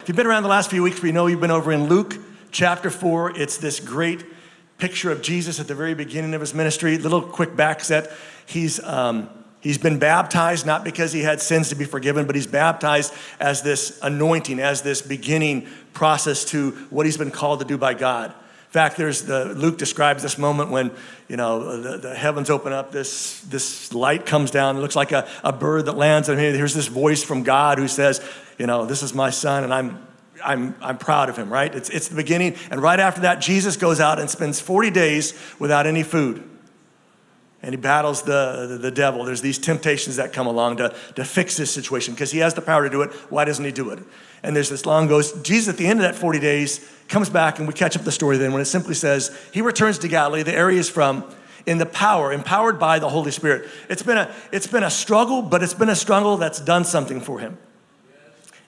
If you've been around the last few weeks, we know you've been over in Luke chapter 4. It's this great picture of Jesus at the very beginning of his ministry. Little quick back set. He's been baptized, not because he had sins to be forgiven, but he's baptized as this anointing, as this beginning process to what he's been called to do by God. In fact, Luke describes this moment when, the heavens open up, this light comes down, it looks like a bird that lands, and here's this voice from God who says, this is my son, and I'm proud of him, right? It's the beginning, and right after that, Jesus goes out and spends 40 days without any food. And he battles the devil. There's these temptations that come along to fix this situation because he has the power to do it. Why doesn't he do it? And there's this long goes. Jesus, at the end of that 40 days, comes back, and we catch up the story then when it simply says, he returns to Galilee, the area he's from, in the empowered by the Holy Spirit. It's been a struggle, but it's been a struggle that's done something for him.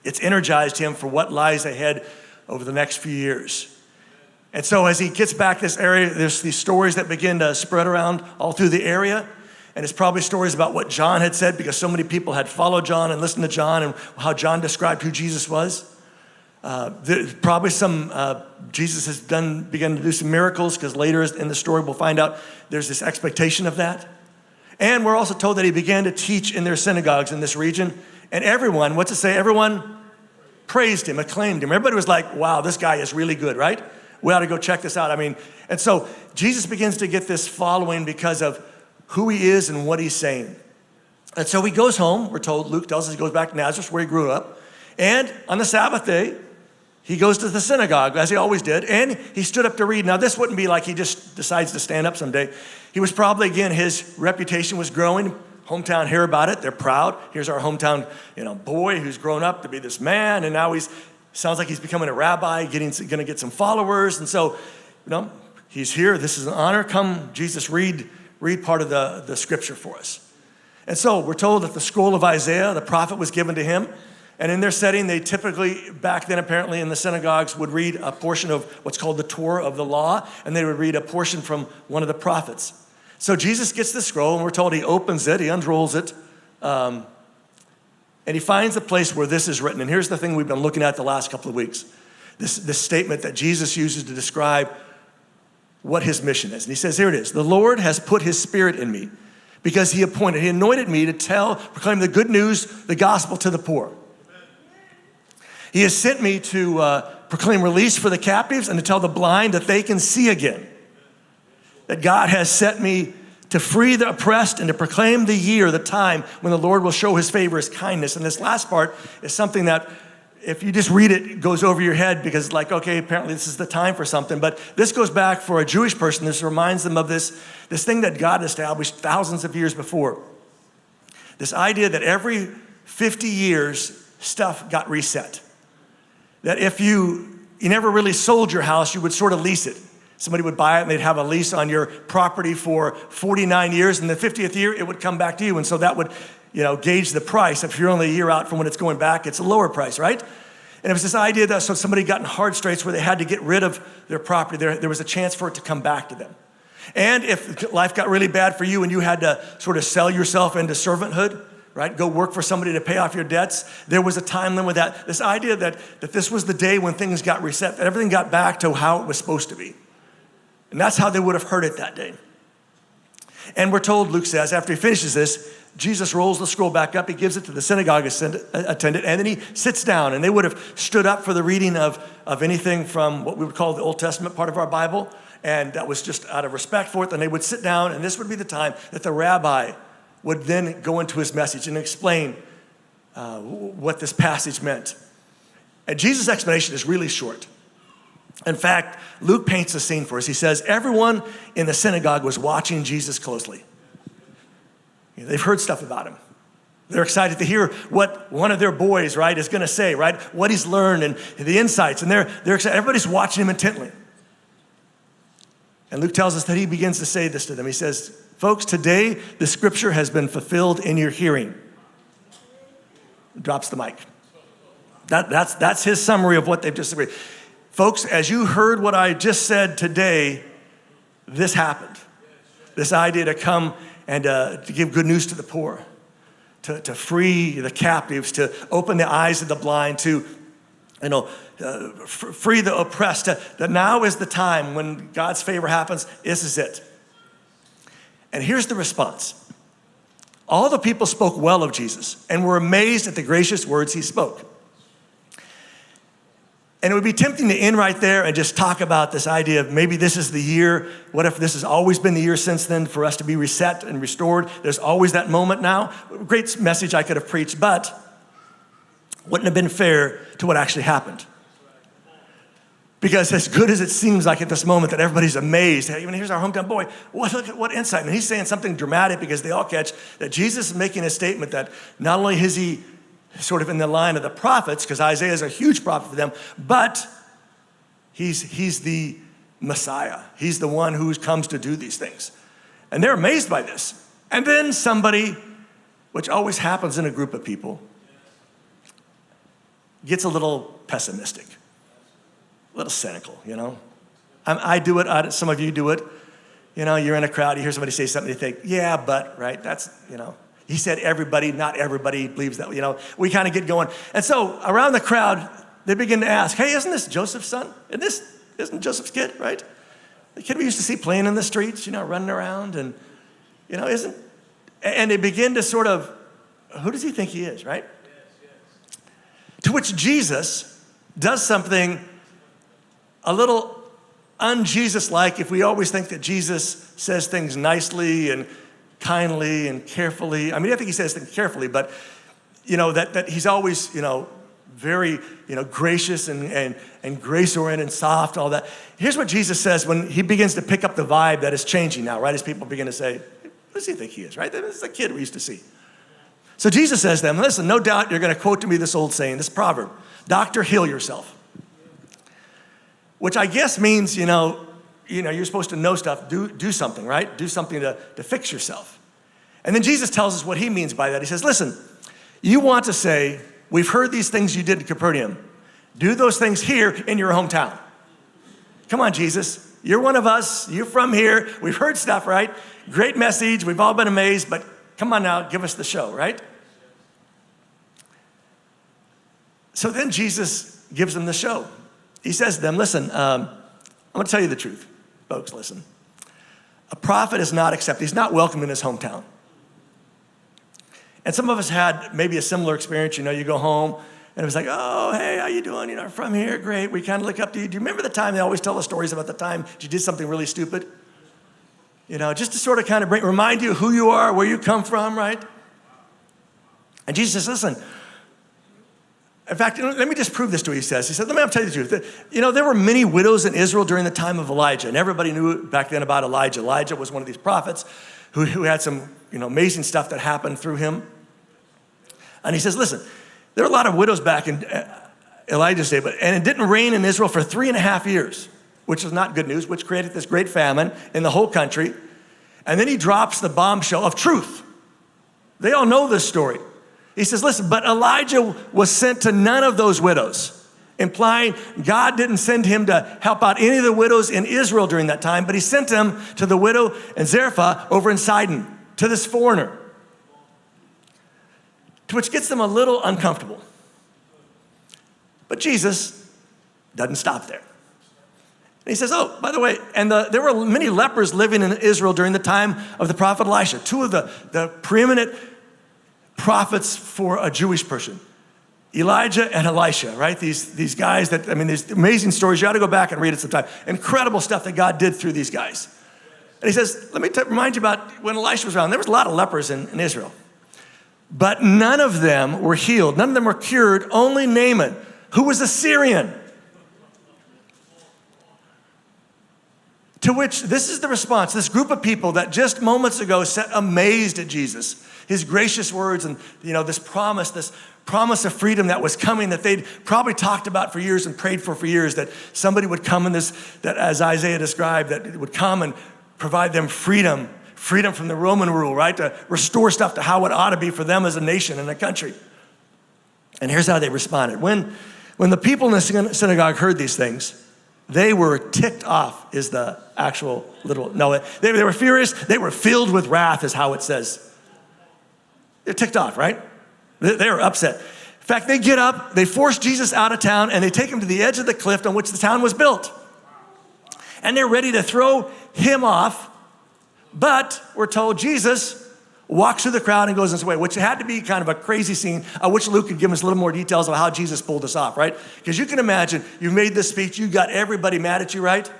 It's energized him for what lies ahead over the next few years. And so as he gets back this area, there's these stories that begin to spread around all through the area. And it's probably stories about what John had said because so many people had followed John and listened to John and how John described who Jesus was. There's probably Jesus has begun to do some miracles because later in the story we'll find out there's this expectation of that. And we're also told that he began to teach in their synagogues in this region. And everyone, what's it say? Everyone praised him, acclaimed him. Everybody was like, wow, this guy is really good, right? We ought to go check this out. And so Jesus begins to get this following because of who he is and what he's saying. And so he goes home, we're told, Luke tells us he goes back to Nazareth where he grew up. And on the Sabbath day, he goes to the synagogue, as he always did, and he stood up to read. Now, this wouldn't be like he just decides to stand up someday. He was probably, again, his reputation was growing. Hometown hear about it. They're proud. Here's our hometown, boy who's grown up to be this man, and now sounds like he's becoming a rabbi, going to get some followers. And so, he's here. This is an honor. Come, Jesus, read part of the scripture for us. And so we're told that the scroll of Isaiah, the prophet, was given to him. And in their setting, they typically, back then apparently in the synagogues, would read a portion of what's called the Torah of the law, and they would read a portion from one of the prophets. So Jesus gets the scroll, and we're told he opens it, he unrolls it, and he finds the place where this is written. And here's the thing we've been looking at the last couple of weeks. This statement that Jesus uses to describe what his mission is. And he says, here it is. The Lord has put his spirit in me because he anointed me to proclaim the good news, the gospel to the poor. He has sent me to proclaim release for the captives and to tell the blind that they can see again. That God has sent me to free the oppressed and to proclaim the time when the Lord will show his favor, his kindness. And this last part is something that if you just read it, it goes over your head because it's like, okay, apparently this is the time for something. But this goes back for a Jewish person. This reminds them of this thing that God established thousands of years before. This idea that every 50 years, stuff got reset. That if you never really sold your house, you would sort of lease it. Somebody would buy it and they'd have a lease on your property for 49 years. And the 50th year, it would come back to you. And so that would, gauge the price. If you're only a year out from when it's going back, it's a lower price, right? And it was this idea that so somebody got in hard straits where they had to get rid of their property, there was a chance for it to come back to them. And if life got really bad for you and you had to sort of sell yourself into servanthood, right? Go work for somebody to pay off your debts. There was a time limit with that. This idea that this was the day when things got reset, that everything got back to how it was supposed to be. And that's how they would have heard it that day. And we're told, Luke says, after he finishes this, Jesus rolls the scroll back up. He gives it to the synagogue attendant, and then he sits down. And they would have stood up for the reading of anything from what we would call the Old Testament part of our Bible. And that was just out of respect for it. And they would sit down, and this would be the time that the rabbi would then go into his message and explain what this passage meant. And Jesus' explanation is really short. In fact, Luke paints a scene for us. He says, everyone in the synagogue was watching Jesus closely. They've heard stuff about him. They're excited to hear what one of their boys, right, is going to say, right? What he's learned and the insights. And they're excited. Everybody's watching him intently. And Luke tells us that he begins to say this to them. He says, folks, today the scripture has been fulfilled in your hearing. Drops the mic. That's his summary of what they've just read. Folks, as you heard what I just said today, this happened. This idea to come and to give good news to the poor, to free the captives, to open the eyes of the blind, to free the oppressed. That now is the time when God's favor happens. This is it. And here's the response. All the people spoke well of Jesus and were amazed at the gracious words he spoke. And it would be tempting to end right there and just talk about this idea of maybe this is the year. What if this has always been the year since then for us to be reset and restored? There's always that moment now. Great message I could have preached, but wouldn't have been fair to what actually happened. Because as good as it seems like at this moment that everybody's amazed, hey, even here's our hometown boy, look at what insight. And he's saying something dramatic because they all catch that Jesus is making a statement that not only is he sort of in the line of the prophets, because Isaiah is a huge prophet for them, but he's the Messiah. He's the one who comes to do these things. And they're amazed by this. And then somebody, which always happens in a group of people, gets a little pessimistic, a little cynical, I do it, some of you do it. You're in a crowd, you hear somebody say something, you think, yeah, but, right, that's, he said everybody, not everybody believes that, we kind of get going. And so around the crowd, they begin to ask, hey, isn't this Joseph's son? Isn't Joseph's kid, right? The kid we used to see playing in the streets, running around and, and they begin to sort of, who does he think he is, right? To which Jesus does something a little un-Jesus-like if we always think that Jesus says things nicely and kindly and carefully. I think he says things carefully, but, that he's always, very, gracious and grace-oriented and soft, all that. Here's what Jesus says when he begins to pick up the vibe that is changing now, right? As people begin to say, who does he think he is, right? This is the kid we used to see. So Jesus says to them, listen, no doubt you're going to quote to me this old saying, this proverb, doctor, heal yourself. Which I guess means, you're supposed to know stuff, do something, right? Do something to fix yourself. And then Jesus tells us what he means by that. He says, listen, you want to say, we've heard these things you did in Capernaum. Do those things here in your hometown. Come on, Jesus. You're one of us. You're from here. We've heard stuff, right? Great message. We've all been amazed, but come on now, give us the show, right? So then Jesus gives them the show. He says to them, listen, I'm going to tell you the truth. Folks, listen. A prophet is not accepted. He's not welcome in his hometown. And some of us had maybe a similar experience. You go home and it was like, oh, hey, how you doing? I'm from here. Great. We kind of look up to you. Do you remember the time they always tell us stories about the time you did something really stupid? Just to sort of kind of remind you who you are, where you come from, right? And Jesus says, listen, in fact, let me just prove this to you, he says. He said, let me tell you the truth. There were many widows in Israel during the time of Elijah, and everybody knew back then about Elijah. Elijah was one of these prophets who had some, amazing stuff that happened through him. And he says, listen, there were a lot of widows back in Elijah's day, and it didn't rain in Israel for 3.5 years, which is not good news, which created this great famine in the whole country. And then he drops the bombshell of truth. They all know this story. He says, listen, but Elijah was sent to none of those widows, implying God didn't send him to help out any of the widows in Israel during that time, but he sent him to the widow in Zarephath over in Sidon, to this foreigner, to which gets them a little uncomfortable. But Jesus doesn't stop there. And he says, oh, by the way, and there were many lepers living in Israel during the time of the prophet Elisha, two of the preeminent prophets for a Jewish person, Elijah and Elisha, right? These guys these amazing stories. You ought to go back and read it sometime. Incredible stuff that God did through these guys. And he says, let me remind you about when Elisha was around. There was a lot of lepers in Israel, but none of them were healed. None of them were cured. Only Naaman, who was a Syrian. To which, this is the response, this group of people that just moments ago sat amazed at Jesus, his gracious words and, this promise of freedom that was coming that they'd probably talked about for years and prayed for years, that somebody would come in that as Isaiah described, that it would come and provide them freedom from the Roman rule, right? To restore stuff to how it ought to be for them as a nation and a country. And here's how they responded. When the people in the synagogue heard these things, they were ticked off is the actual literal, no, they were furious. They were filled with wrath is how it says. They're ticked off, right? They were upset. fact, they get up, they force Jesus out of town, and they take him to the edge of the cliff on which the town was built. And they're ready to throw him off, but we're told Jesus walks through the crowd and goes this way, which had to be kind of a crazy scene. I wish Luke could give us a little more details of how Jesus pulled this off, right? Because you can imagine, you've made this speech, you got everybody mad at you, right?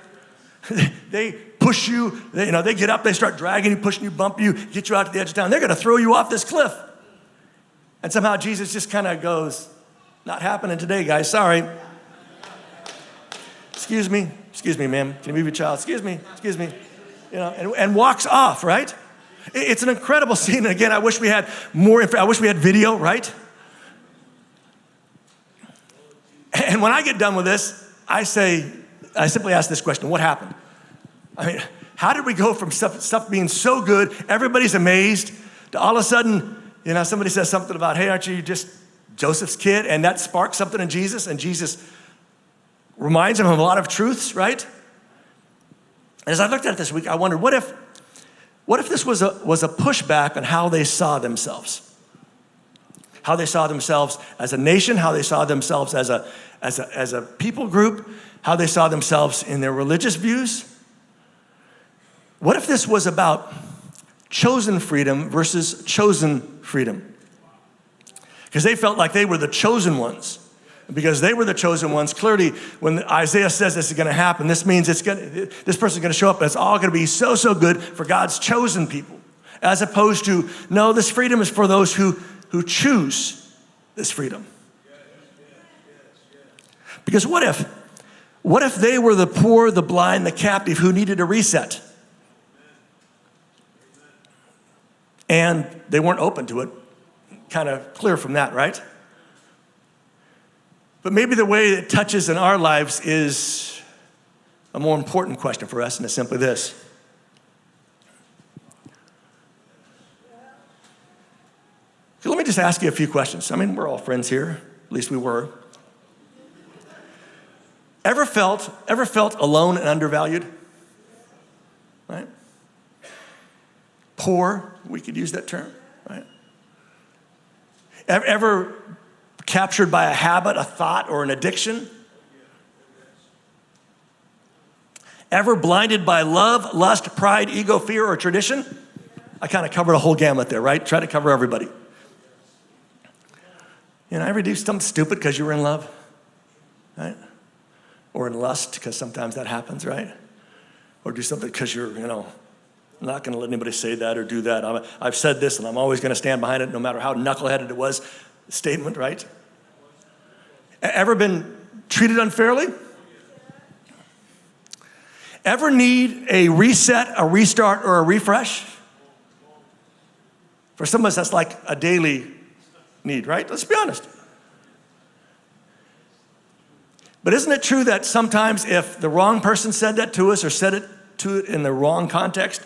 They push you, they get up, they start dragging you, pushing you, bump you, get you out to the edge of town. They're gonna throw you off this cliff. And somehow Jesus just kind of goes, not happening today, guys, sorry. Excuse me, ma'am, can you move your child? Excuse me, and walks off, right? It's an incredible scene. And again, I wish we had more I wish we had video, right? And when I get done with this, I simply ask this question: what happened? I mean, how did we go from stuff being so good, everybody's amazed, to all of a sudden, somebody says something about, hey, aren't you just Joseph's kid? And that sparks something in Jesus, and Jesus reminds him of a lot of truths, right? As I looked at it this week, I wondered, what if this was a pushback on how they saw themselves? How they saw themselves as a nation, how they saw themselves as a people group, how they saw themselves in their religious views. What if this was about chosen freedom versus chosen freedom? Because they felt like they were the chosen ones. Because they were the chosen ones, clearly, when Isaiah says this is going to happen, this means this person's going to show up, and it's all going to be so good for God's chosen people. As opposed to, no, this freedom is for those who choose this freedom. Because what if they were the poor, the blind, the captive who needed a reset? And they weren't open to it. Kind of clear from that, right? But maybe the way it touches in our lives is a more important question for us, and it's simply this. So let me just ask you a few questions. I mean, we're all friends here. At least we were. Ever felt alone and undervalued? Right? Poor, we could use that term, right? Ever captured by a habit, a thought, or an addiction? Ever blinded by love, lust, pride, ego, fear, or tradition? I kind of covered a whole gamut there, right? Try to cover everybody. Ever do something stupid because you were in love, right? Or in lust, because sometimes that happens, right? Or do something because you're, I'm not going to let anybody say that or do that. I've said this, and I'm always going to stand behind it, no matter how knuckleheaded it was. Statement, right? Ever been treated unfairly? Ever need a reset, a restart, or a refresh? For some of us, that's like a daily need, right? Let's be honest. But isn't it true that sometimes if the wrong person said that to us or said it to it in the wrong context,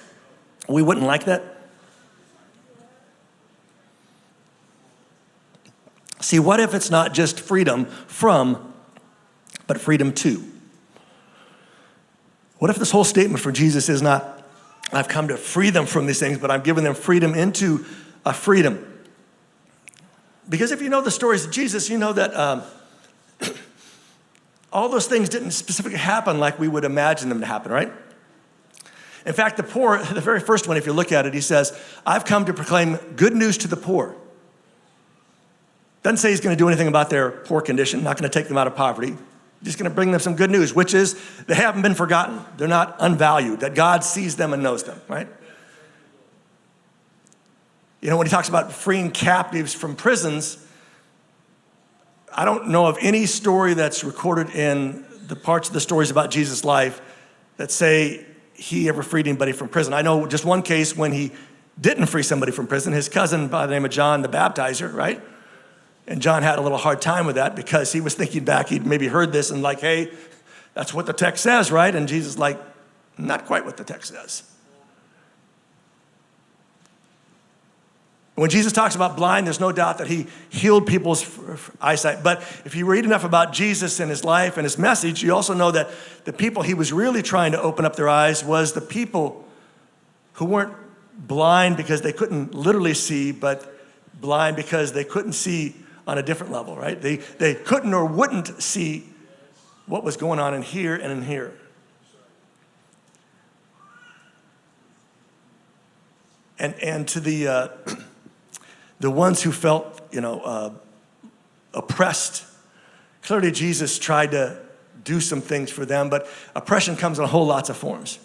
we wouldn't like that? See, what if it's not just freedom from, but freedom to? What if this whole statement for Jesus is not, I've come to free them from these things, but I'm giving them freedom into a freedom? Because if you know the stories of Jesus, you know that all those things didn't specifically happen like we would imagine them to happen, right? In fact, the poor, the very first one, if you look at it, he says, I've come to proclaim good news to the poor. Doesn't say he's going to do anything about their poor condition, not going to take them out of poverty. Just going to bring them some good news, which is they haven't been forgotten. They're not unvalued, that God sees them and knows them, right? When he talks about freeing captives from prisons, I don't know of any story that's recorded in the parts of the stories about Jesus' life that say he ever freed anybody from prison. I know just one case when he didn't free somebody from prison, his cousin by the name of John the Baptizer, right? And John had a little hard time with that because he was thinking back, he'd maybe heard this and like, hey, that's what the text says, right? And Jesus like, not quite what the text says. When Jesus talks about blind, there's no doubt that he healed people's eyesight. But if you read enough about Jesus and his life and his message, you also know that the people he was really trying to open up their eyes was the people who weren't blind because they couldn't literally see, but blind because they couldn't see on a different level, right? They couldn't or wouldn't see what was going on in here and in here. And to the ones who felt, oppressed, clearly Jesus tried to do some things for them, but oppression comes in whole lots of forms.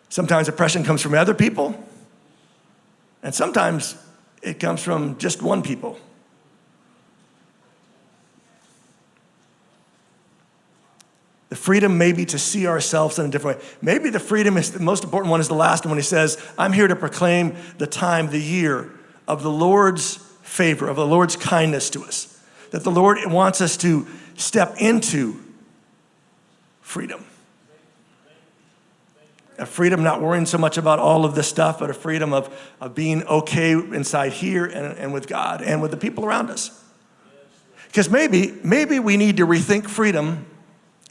Sometimes oppression comes from other people, and sometimes it comes from just one people. The freedom maybe to see ourselves in a different way. Maybe the freedom is the most important one is the last one when he says, I'm here to proclaim the time, the year of the Lord's favor, of the Lord's kindness to us. That the Lord wants us to step into freedom. A freedom not worrying so much about all of this stuff, but a freedom of being okay inside here and with God and with the people around us. Because maybe we need to rethink freedom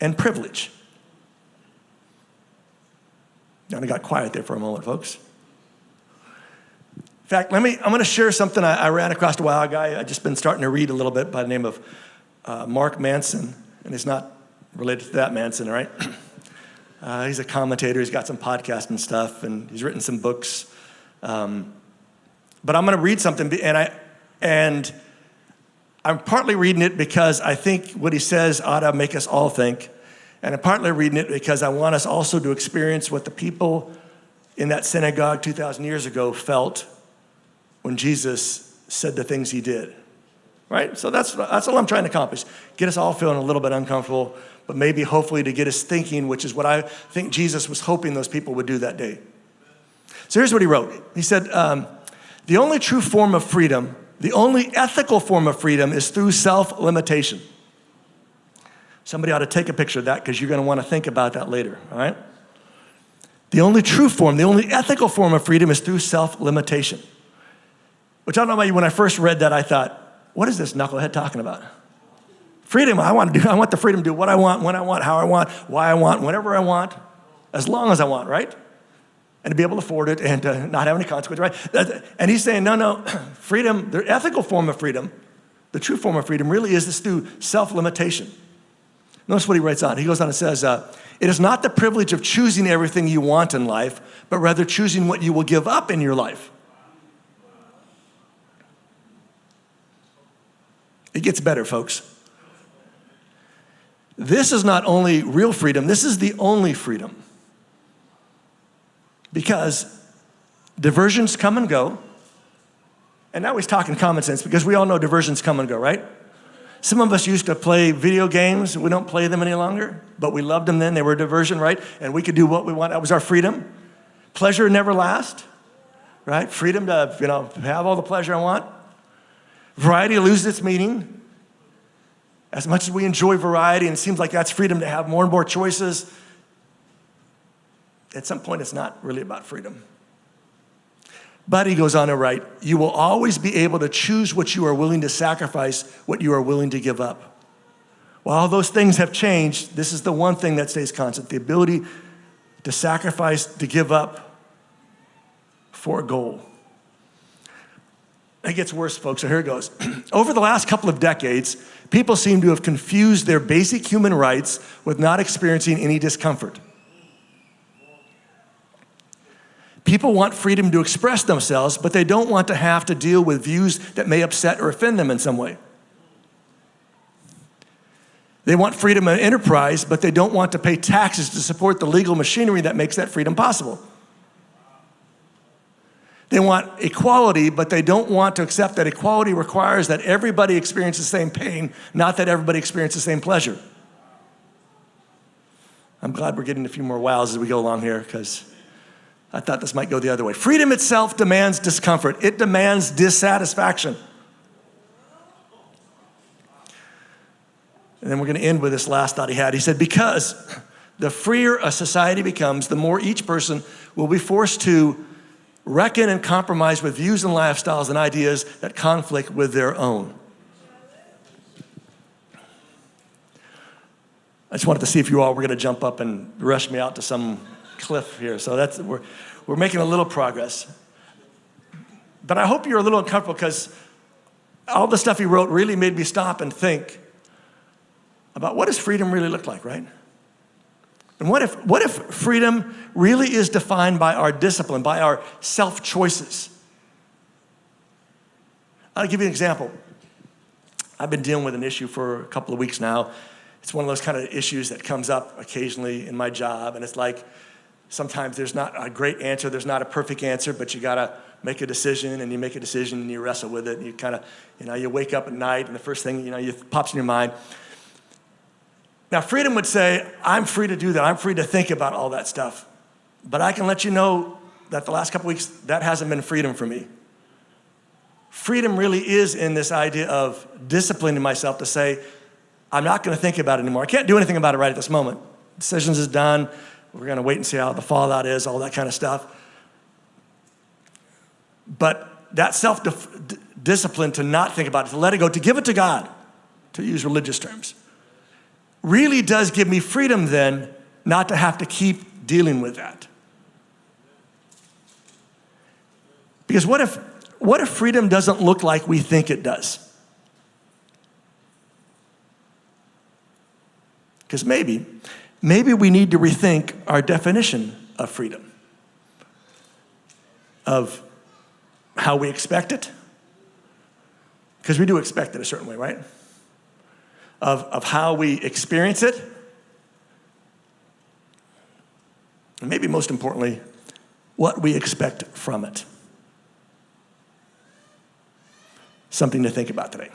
and privilege. Now, I got quiet there for a moment, folks. In fact, I'm going to share something I ran across a while ago. I've just been starting to read a little bit by the name of Mark Manson, and it's not related to that Manson, right? He's a commentator. He's got some podcasts and stuff, and he's written some books. But I'm going to read something, and I'm partly reading it because I think what he says ought to make us all think. And I'm partly reading it because I want us also to experience what the people in that synagogue 2,000 years ago felt when Jesus said the things he did. Right? So that's all I'm trying to accomplish. Get us all feeling a little bit uncomfortable, but maybe hopefully to get us thinking, which is what I think Jesus was hoping those people would do that day. So here's what he wrote. He said, the only true form of freedom, the only ethical form of freedom is through self-limitation. Somebody ought to take a picture of that because you're going to want to think about that later, all right? The only true form, the only ethical form of freedom is through self-limitation. Which I don't know about you, when I first read that, I thought, what is this knucklehead talking about? Freedom, I want the freedom to do what I want, when I want, how I want, why I want, whenever I want, as long as I want, right? And to be able to afford it and to not have any consequences, right? And he's saying, no, freedom, the ethical form of freedom, the true form of freedom really is this through self-limitation. Notice what he writes on. He goes on and says, it is not the privilege of choosing everything you want in life, but rather choosing what you will give up in your life. It gets better, folks. This is not only real freedom, this is the only freedom. Because diversions come and go. And now he's talking common sense because we all know diversions come and go, right? Some of us used to play video games. We don't play them any longer, but we loved them then. They were a diversion, right? And we could do what we want. That was our freedom. Pleasure never lasts, right? Freedom to, have all the pleasure I want. Variety loses its meaning. As much as we enjoy variety, and it seems like that's freedom to have more and more choices, at some point it's not really about freedom. But he goes on to write, you will always be able to choose what you are willing to sacrifice, what you are willing to give up. While those things have changed, this is the one thing that stays constant, the ability to sacrifice, to give up for a goal. It gets worse, folks, so here it goes. Over the last couple of decades, people seem to have confused their basic human rights with not experiencing any discomfort. People want freedom to express themselves, but they don't want to have to deal with views that may upset or offend them in some way. They want freedom of enterprise, but they don't want to pay taxes to support the legal machinery that makes that freedom possible. They want equality, but they don't want to accept that equality requires that everybody experience the same pain, not that everybody experience the same pleasure. I'm glad we're getting a few more wows as we go along here because I thought this might go the other way. Freedom itself demands discomfort. It demands dissatisfaction. And then we're going to end with this last thought he had. He said, because the freer a society becomes, the more each person will be forced to reckon and compromise with views and lifestyles and ideas that conflict with their own. I just wanted to see if you all were going to jump up and rush me out to some cliff here. So we're making a little progress. But I hope you're a little uncomfortable because all the stuff he wrote really made me stop and think about what does freedom really look like, right? And what if freedom really is defined by our discipline, by our self-choices? I'll give you an example. I've been dealing with an issue for a couple of weeks now. It's one of those kind of issues that comes up occasionally in my job, and it's like sometimes there's not a great answer, there's not a perfect answer, but you gotta make a decision, and you make a decision, and you wrestle with it, and you kind of, you wake up at night, and the first thing, pops in your mind. Now, freedom would say, I'm free to do that. I'm free to think about all that stuff. But I can let you know that the last couple weeks, that hasn't been freedom for me. Freedom really is in this idea of disciplining myself to say, I'm not going to think about it anymore. I can't do anything about it right at this moment. Decisions is done. We're going to wait and see how the fallout is, all that kind of stuff. But that self-discipline to not think about it, to let it go, to give it to God, to use religious terms, really does give me freedom then not to have to keep dealing with that. Because what if freedom doesn't look like we think it does? Because maybe we need to rethink our definition of freedom, of how we expect it, because we do expect it a certain way, right? Of how we experience it, and maybe most importantly, what we expect from it. Something to think about today.